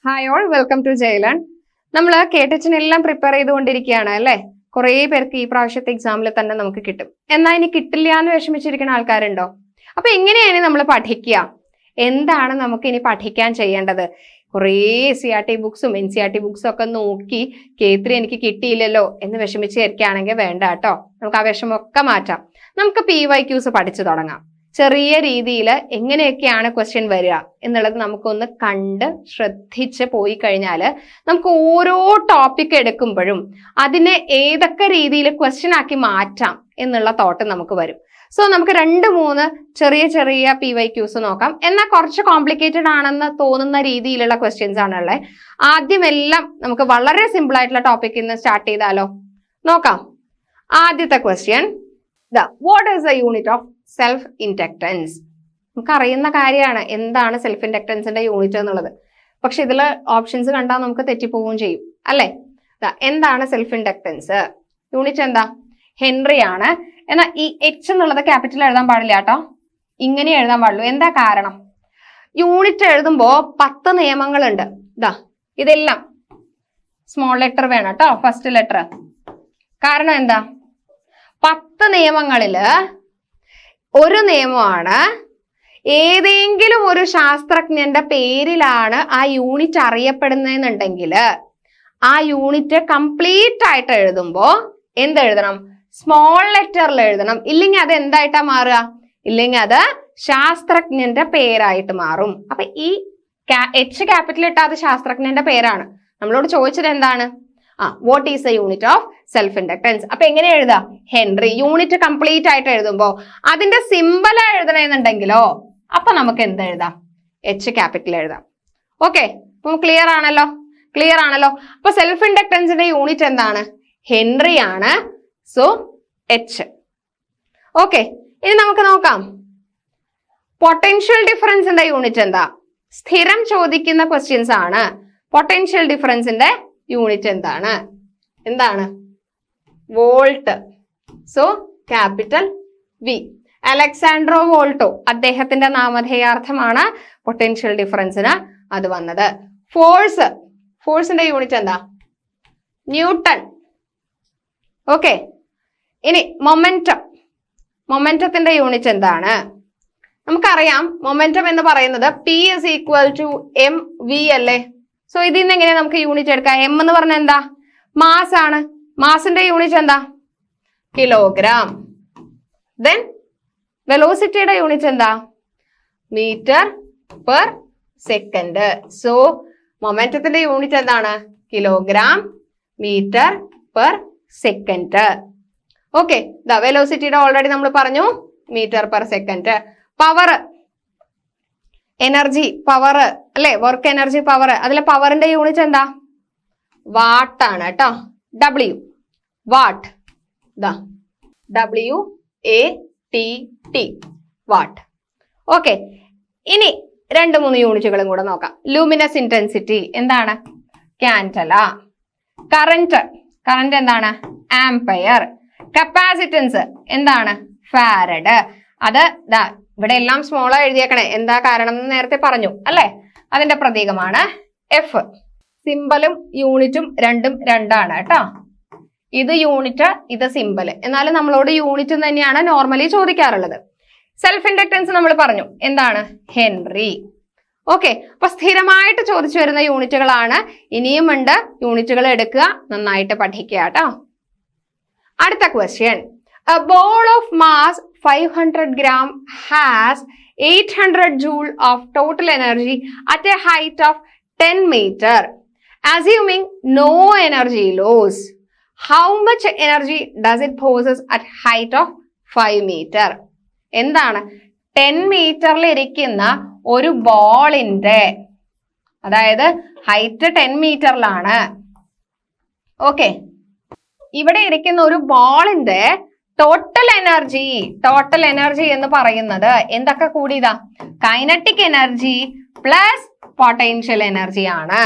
Hi all, welcome to ജയ്ലൺ. നമ്മൾ കേട്ടച്ചിനെല്ലാം പ്രിപ്പയർ ചെയ്തുകൊണ്ടിരിക്കുകയാണ് അല്ലേ? കുറേ പേർക്ക് ഈ പ്രാവശ്യത്തെ എക്സാമിൽ തന്നെ നമുക്ക് കിട്ടും. എന്നാൽ ഇനി കിട്ടില്ല എന്ന് വിഷമിച്ചിരിക്കുന്ന ആൾക്കാരുണ്ടോ? അപ്പൊ എങ്ങനെയാണ് നമ്മൾ പഠിക്കുക? എന്താണ് നമുക്ക് ഇനി പഠിക്കാൻ ചെയ്യേണ്ടത്? കുറേ CRT ബുക്സും NCERT ബുക്സും ഒക്കെ നോക്കി K3 എനിക്ക് കിട്ടിയില്ലല്ലോ എന്ന് വിഷമിച്ചിരിക്കുകയാണെങ്കിൽ വേണ്ട കേട്ടോ. നമുക്ക് ആ വിഷമമൊക്കെ മാറ്റാം. നമുക്ക് PYQs പഠിച്ചു തുടങ്ങാം. ചെറിയ രീതിയിൽ എങ്ങനെയൊക്കെയാണ് ക്വസ്റ്റ്യൻ വരിക എന്നുള്ളത് നമുക്കൊന്ന് കണ്ട് ശ്രദ്ധിച്ച് പോയി കഴിഞ്ഞാൽ നമുക്ക് ഓരോ ടോപ്പിക് എടുക്കുമ്പോഴും അതിനെ ഏതൊക്കെ രീതിയിൽ ക്വസ്റ്റ്യൻ ആക്കി മാറ്റാം എന്നുള്ള തോട്ട് നമുക്ക് വരും. സോ നമുക്ക് 2-3 ചെറിയ ചെറിയ PYQs നോക്കാം. എന്നാൽ കുറച്ച് കോംപ്ലിക്കേറ്റഡ് ആണെന്ന് തോന്നുന്ന രീതിയിലുള്ള ക്വസ്റ്റ്യൻസ് ആണുള്ളത്. ആദ്യം എല്ലാം നമുക്ക് വളരെ സിമ്പിൾ ആയിട്ടുള്ള ടോപ്പിക്കിൽ നിന്ന് സ്റ്റാർട്ട് ചെയ്താലോ? നോക്കാം. ആദ്യത്തെ question, what is the unit of self inductance? നമുക്ക് അറിയുന്ന കാര്യമാണ് എന്താണ് സെൽഫ് ഇൻഡക്റ്റൻസിന്റെ യൂണിറ്റ് എന്നുള്ളത്. പക്ഷെ ഇതിൽ ഓപ്ഷൻസ് കണ്ടാൽ നമുക്ക് തെറ്റിപ്പോവുകയും ചെയ്യും അല്ലേ? എന്താണ് സെൽഫ് ഇൻഡക്റ്റൻസ്? യൂണിറ്റ് എന്താ? ഹെൻറി ആണ്. എന്നാൽ ഈ H എന്നുള്ളത് ക്യാപിറ്റൽ എഴുതാൻ പാടില്ല കേട്ടോ, ഇങ്ങനെ എഴുതാൻ പാടുള്ളൂ. എന്താ കാരണം? യൂണിറ്റ് എഴുതുമ്പോ 10 നിയമങ്ങളുണ്ട്. ഇതെല്ലാം സ്മോൾ ലെറ്റർ വേണം കേട്ടോ, ഫസ്റ്റ് ലെറ്റർ. കാരണം എന്താ? 10 നിയമങ്ങളില് ഒരു നിയമമാണ് ഏതെങ്കിലും ഒരു ശാസ്ത്രജ്ഞന്റെ പേരിലാണ് ആ യൂണിറ്റ് അറിയപ്പെടുന്നതെന്നുണ്ടെങ്കിൽ ആ യൂണിറ്റ് കംപ്ലീറ്റ് ആയിട്ട് എഴുതുമ്പോ എന്തെഴുതണം? സ്മോൾ ലെറ്ററിൽ എഴുതണം. ഇല്ലെങ്കിൽ അത് എന്തായിട്ടാ മാറുക? ഇല്ലെങ്കിൽ അത് ശാസ്ത്രജ്ഞന്റെ പേരായിട്ട് മാറും. അപ്പൊ ഈ H ക്യാപിറ്റൽ ഇട്ടാൽ അത് ശാസ്ത്രജ്ഞന്റെ പേരാണ്. നമ്മളോട് ചോദിച്ചത് എന്താണ്? What is the unit of self inductance? അപ്പൊ എങ്ങനെ എഴുതാ? ഹെൻറി. യൂണിറ്റ് കംപ്ലീറ്റ് ആയിട്ട് എഴുതുമ്പോ അതിന്റെ സിമ്പൽ എഴുതണമെന്നുണ്ടെങ്കിലോ അപ്പൊ നമുക്ക് എന്ത് എഴുതാം? H ക്യാപിറ്റൽ എഴുതാം. ഓക്കെ, അപ്പൊ ക്ലിയർ ആണല്ലോ? ക്ലിയർ ആണല്ലോ? അപ്പൊ സെൽഫ് ഇൻഡക്റ്റൻസിന്റെ യൂണിറ്റ് എന്താണ്? ഹെൻറി ആണ്. So H. ഓക്കെ, ഇനി നമുക്ക് നോക്കാം. പൊട്ടൻഷ്യൽ ഡിഫറൻസിന്റെ യൂണിറ്റ് എന്താ? സ്ഥിരം ചോദിക്കുന്ന ക്വസ്റ്റ്യൻസ് ആണ്. പൊട്ടൻഷ്യൽ ഡിഫറൻസിന്റെ യൂണിറ്റ് എന്താണ്? Volt. So capital V. Alessandro Volta, അദ്ദേഹത്തിന്റെ നാമധേയാർത്ഥമാണ് പൊട്ടൻഷ്യൽ ഡിഫറൻസിന് അത് വന്നത്. ഫോഴ്സിന്റെ യൂണിറ്റ് എന്താ? ന്യൂട്ടൺ. ഓക്കെ, ഇനി മൊമെന്റത്തിന്റെ യൂണിറ്റ് എന്താണ്? നമുക്കറിയാം മൊമെന്റം എന്ന് പറയുന്നത് P = mv അല്ലേ? സോ ഇതിൽ നിന്ന് എങ്ങനെയാ നമുക്ക് യൂണിറ്റ് എടുക്കാം? M എന്ന് പറഞ്ഞാൽ എന്താ? മാസ് ആണ്. മാസിന്റെ യൂണിറ്റ് എന്താ? കിലോഗ്രാം. ദെൻ വെലോസിറ്റിയുടെ യൂണിറ്റ് എന്താ? Metre per second. സോ മൊമെന്റത്തിന്റെ യൂണിറ്റ് എന്താണ്? Kilogram metre per second. Okay, വെലോസിറ്റിയുടെ ഓൾറെഡി നമ്മൾ പറഞ്ഞു, metre per second. Power, energy, power അല്ലെ? Work energy, power. അതിലെ പവറിന്റെ യൂണിറ്റ് എന്താ? വാട്ട് ആണ് കേട്ടോ. W, watt. WATT, watt. Okay, ഇനി 2-3 യൂണിറ്റുകളും കൂടെ നോക്കാം. ലൂമിനസ് ഇന്റൻസിറ്റി എന്താണ്? കാൻഡല. കറന്റ് എന്താണ്? ആംപയർ. കപ്പാസിറ്റൻസ് എന്താണ്? ഫാരഡ്. അത് ഇവിടെ എല്ലാം സ്മോളാ എഴുതിയേക്കണേ. എന്താ കാരണം എന്ന് നേരത്തെ പറഞ്ഞു അല്ലെ? അതിന്റെ പ്രതീകമാണ് F. സിമ്പലും യൂണിറ്റും രണ്ടും രണ്ടാണ് കേട്ടോ. ഇത് യൂണിറ്റ്, ഇത് സിമ്പൽ. എന്നാലും നമ്മളോട് യൂണിറ്റ് തന്നെയാണ് നോർമലി ചോദിക്കാറുള്ളത്. സെൽഫ് ഇൻഡക്റ്റൻസ് നമ്മൾ പറഞ്ഞു എന്താണ്? ഹെൻറി. ഓക്കെ, അപ്പൊ സ്ഥിരമായിട്ട് ചോദിച്ചു വരുന്ന യൂണിറ്റുകളാണ്. ഇനിയും ഉണ്ട്, യൂണിറ്റുകൾ എടുക്കുക, നന്നായിട്ട് പഠിക്കുക കേട്ടോ. അടുത്ത question, a ball of mass 500 gram has 800 joule of total energy at a height of 10 meter. Assuming no energy loss, how much energy does it possess at height of 5 meter? എന്താണ്? 10 മീറ്ററിൽ ഇരിക്കുന്ന ഒരു ബോളിന്റെ, അതായത് ഹൈറ്റ് 10 മീറ്ററിലാണ്. ഓക്കെ, ഇവിടെ ഇരിക്കുന്ന ഒരു ബോളിന്റെ total energy എന്ന് പറയുന്നത് എന്തൊക്കെ കൂടിയതാ? Kinetic energy plus potential energy ആണ്.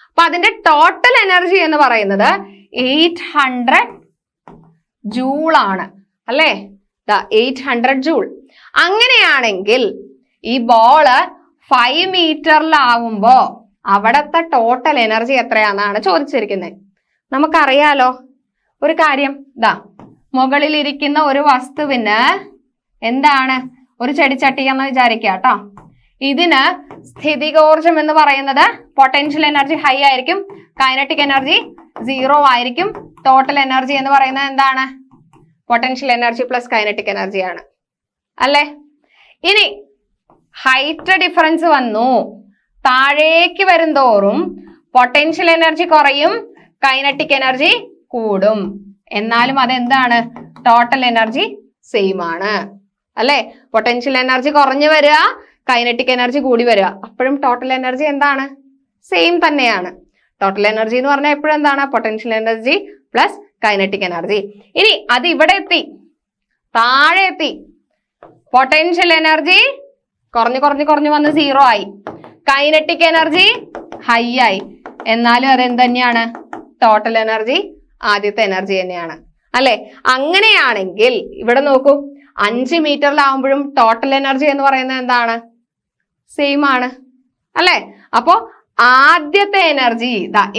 അപ്പൊ അതിന്റെ ടോട്ടൽ എനർജി എന്ന് പറയുന്നത് 800 ജൂൾ ആണ് അല്ലേ? 800 ജൂൾ. അങ്ങനെയാണെങ്കിൽ ഈ ബോള് 5 മീറ്ററിലാവുമ്പോ അവിടത്തെ ടോട്ടൽ എനർജി എത്രയാണെന്നാണ് ചോദിച്ചിരിക്കുന്നത്. നമുക്കറിയാലോ ഒരു കാര്യം, മുകളിലിരിക്കുന്ന ഒരു വസ്തുവിന് എന്താണ് ഒരു ചെടിച്ചട്ടി എന്ന് വിചാരിക്കുക കേട്ടോ. ഇതിന് സ്ഥിതികോർജം എന്ന് പറയുന്നത് പൊട്ടൻഷ്യൽ എനർജി ഹൈ ആയിരിക്കും, കൈനറ്റിക് എനർജി 0 ആയിരിക്കും. ടോട്ടൽ എനർജി എന്ന് പറയുന്നത് എന്താണ്? Potential energy plus kinetic energy ആണ് അല്ലേ? ഇനി ഹൈറ്റ് ഡിഫറൻസ് വന്നു, താഴേക്ക് വരുംതോറും പൊട്ടൻഷ്യൽ എനർജി കുറയും, കൈനറ്റിക് എനർജി കൂടും. എന്നാലും അതെന്താണ്? ടോട്ടൽ എനർജി സെയിം ആണ് അല്ലെ? പൊട്ടൻഷ്യൽ എനർജി കുറഞ്ഞു വരിക, കൈനറ്റിക് എനർജി കൂടി വരിക, അപ്പോഴും ടോട്ടൽ എനർജി എന്താണ്? സെയിം തന്നെയാണ്. ടോട്ടൽ എനർജി എന്ന് പറഞ്ഞാൽ എപ്പോഴും എന്താണ്? Potential energy plus kinetic energy. ഇനി അത് ഇവിടെ എത്തി, താഴെ എത്തി, പൊട്ടൻഷ്യൽ എനർജി കുറഞ്ഞു വന്ന് 0 ആയി, കൈനറ്റിക് എനർജി ഹൈ ആയി. എന്നാലും അതെന്ത് തന്നെയാണ്? ടോട്ടൽ എനർജി ആദ്യത്തെ എനർജി തന്നെയാണ് അല്ലെ? അങ്ങനെയാണെങ്കിൽ ഇവിടെ നോക്കൂ, 5 മീറ്ററിലാവുമ്പോഴും ടോട്ടൽ എനർജി എന്ന് പറയുന്നത് എന്താണ്? സെയിം ആണ് അല്ലെ? അപ്പോ ആദ്യത്തെ എനർജി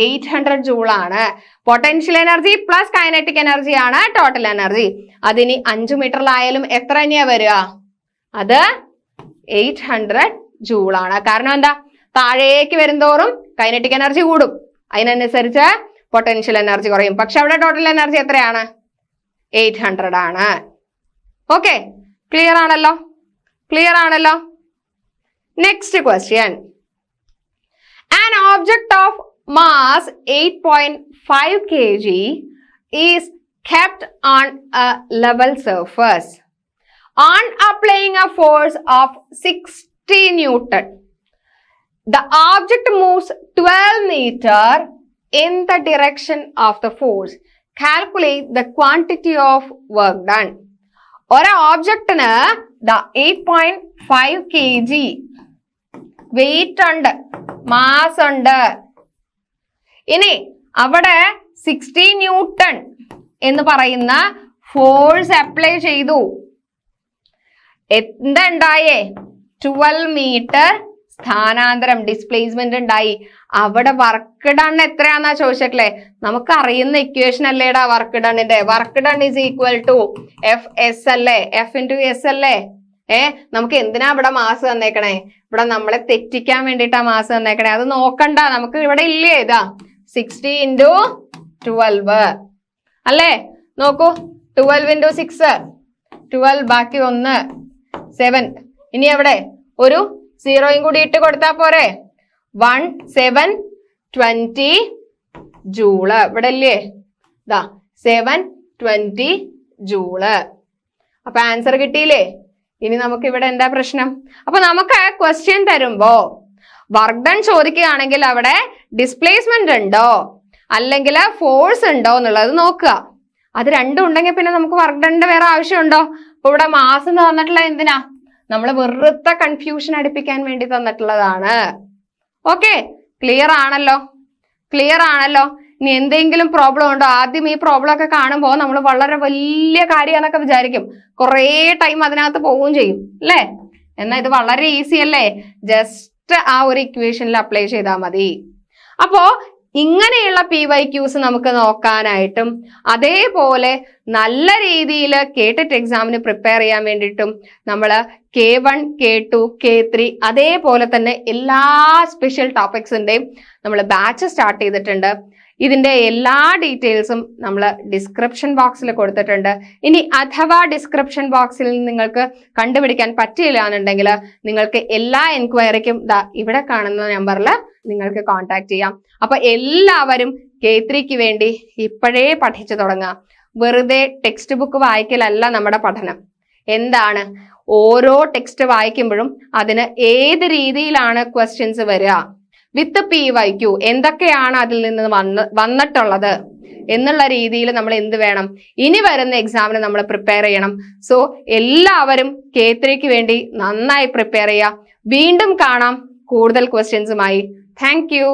800 ജൂൾ ആണ്. Potential energy plus kinetic energy ആണ് ടോട്ടൽ എനർജി. അതിനി 5 മീറ്ററിലായാലും എത്ര തന്നെയാ വരിക? അത് 800 ജൂൾ ആണ്. കാരണം എന്താ? താഴേക്ക് വരുംതോറും കൈനറ്റിക് എനർജി കൂടും, അതിനനുസരിച്ച് പൊട്ടൻഷ്യൽ എനർജി കുറയും. പക്ഷെ അവിടെ ടോട്ടൽ എനർജി എത്രയാണ്? 800 ആണ്. ഓക്കെ, ക്ലിയർ ആണല്ലോ? ക്ലിയർ ആണല്ലോ? Next question. An object of mass 8.5 kg is kept on a level surface. On applying a force of 60 Newton, the object moves 12 meters in the direction of the force. Calculate the quantity of work done. ഒരു ഓബ്ജക്റ്റിന് 8.5 kg wait ഉണ്ട്, mass ഉണ്ട്. ഇനി അവിടെ 60 newton എന്ന് പറയുന്ന force apply ചെയ്തു. എന്താണ്ടായേ? 12 metre സ്ഥാനാന്തരം, displacement ഉണ്ടായി. അവിടെ വർക്ക് ഡൺ എത്രയാന്നാ ചോദിച്ചിട്ടില്ലേ? നമുക്ക് അറിയുന്ന ഇക്വേഷൻ അല്ലേടാ വർക്ക് ഡണ്ണിന്റെ. Work done is equal to FS അല്ലേ? F×S അല്ലേ? നമുക്ക് എന്തിനാ ഇവിടെ മാസ് തന്നേക്കണേ? ഇവിടെ നമ്മളെ തെറ്റിക്കാൻ വേണ്ടിട്ടാ മാസ് തന്നേക്കണേ. അത് നോക്കണ്ട, നമുക്ക് ഇവിടെ ഇല്ലേ? 60 × 12 അല്ലേ? നോക്കൂ, 12 × 6 12, ബാക്കി 1 7. ഇനി അവിടെ ഒരു 0 കൂടി ഇട്ട് കൊടുത്താ പോരെ? 1 7 20 ജൂള്. ഇവിടെ അല്ലേ? 7 20 ജൂള്. അപ്പൊ ആൻസർ കിട്ടിയില്ലേ? ഇനി നമുക്ക് ഇവിടെ എന്താ പ്രശ്നം? അപ്പൊ നമുക്ക് ക്വസ്റ്റ്യൻ തരുമ്പോ വർക്ക് ഡൺ ചോദിക്കുകയാണെങ്കിൽ അവിടെ ഡിസ്പ്ലേസ്മെന്റ് ഉണ്ടോ അല്ലെങ്കിൽ ഫോഴ്സ് ഉണ്ടോ എന്നുള്ളത് നോക്കുക. അത് രണ്ടും ഉണ്ടെങ്കിൽ പിന്നെ നമുക്ക് വർക്ക് ഡണ്ണിന്റെ വേറെ ആവശ്യമുണ്ടോ? അപ്പൊ ഇവിടെ മാസ് എന്ന് തന്നിട്ടുള്ള എന്തിനാ? നമ്മൾ വെറുതെ കൺഫ്യൂഷൻ അടുപ്പിക്കാൻ വേണ്ടി തന്നിട്ടുള്ളതാണ്. ഓക്കെ, ക്ലിയർ ആണല്ലോ? ക്ലിയർ ആണല്ലോ? ഇനി എന്തെങ്കിലും പ്രോബ്ലം ഉണ്ടോ? ആദ്യം ഈ പ്രോബ്ലം ഒക്കെ കാണുമ്പോൾ നമ്മൾ വളരെ വലിയ കാര്യമാണെന്നൊക്കെ വിചാരിക്കും, കുറേ ടൈം അതിനകത്ത് പോവുകയും ചെയ്യും അല്ലേ? എന്നാൽ ഇത് വളരെ ഈസി അല്ലേ? ജസ്റ്റ് ആ ഒരു ഇക്വേഷനിൽ അപ്ലൈ ചെയ്താൽ മതി. അപ്പോ ഇങ്ങനെയുള്ള PYQs നമുക്ക് നോക്കാനായിട്ടും അതേപോലെ നല്ല രീതിയിൽ കേട്ടിട്ട് എക്സാമിന് പ്രിപ്പയർ ചെയ്യാൻ വേണ്ടിയിട്ടും നമ്മൾ K1, K2, K3 അതേപോലെ തന്നെ എല്ലാ സ്പെഷ്യൽ ടോപ്പിക്സിന്റെയും നമ്മൾ ബാച്ച് സ്റ്റാർട്ട് ചെയ്തിട്ടുണ്ട്. ഇതിന്റെ എല്ലാ ഡീറ്റെയിൽസും നമ്മൾ ഡിസ്ക്രിപ്ഷൻ ബോക്സിൽ കൊടുത്തിട്ടുണ്ട്. ഇനി അഥവാ ഡിസ്ക്രിപ്ഷൻ ബോക്സിൽ നിങ്ങൾക്ക് കണ്ടുപിടിക്കാൻ പറ്റില്ല എന്നുണ്ടെങ്കിൽ നിങ്ങൾക്ക് എല്ലാ എൻക്വയറിക്കും ഇവിടെ കാണുന്ന നമ്പറിൽ നിങ്ങൾക്ക് കോൺടാക്ട് ചെയ്യാം. അപ്പൊ എല്ലാവരും K3ക്ക് വേണ്ടി ഇപ്പോഴേ പഠിച്ചു തുടങ്ങുക. വെറുതെ ടെക്സ്റ്റ് ബുക്ക് വായിക്കലല്ല നമ്മുടെ പഠനം. എന്താണ്? ഓരോ ടെക്സ്റ്റ് വായിക്കുമ്പോഴും അതിന് ഏത് രീതിയിലാണ് ക്വസ്റ്റ്യൻസ് വരിക, വിത്ത് PYQ എന്തൊക്കെയാണ് അതിൽ നിന്ന് വന്നിട്ടുള്ളത് എന്നുള്ള രീതിയിൽ നമ്മൾ എന്ത് വേണം, ഇനി വരുന്ന എക്സാമിന് നമ്മൾ പ്രിപ്പയർ ചെയ്യണം. സോ എല്ലാവരും K3ക്ക് വേണ്ടി നന്നായി പ്രിപ്പയർ ചെയ്യുക. വീണ്ടും കാണാം കൂടുതൽ ക്വസ്റ്റ്യൻസുമായി. Thank you.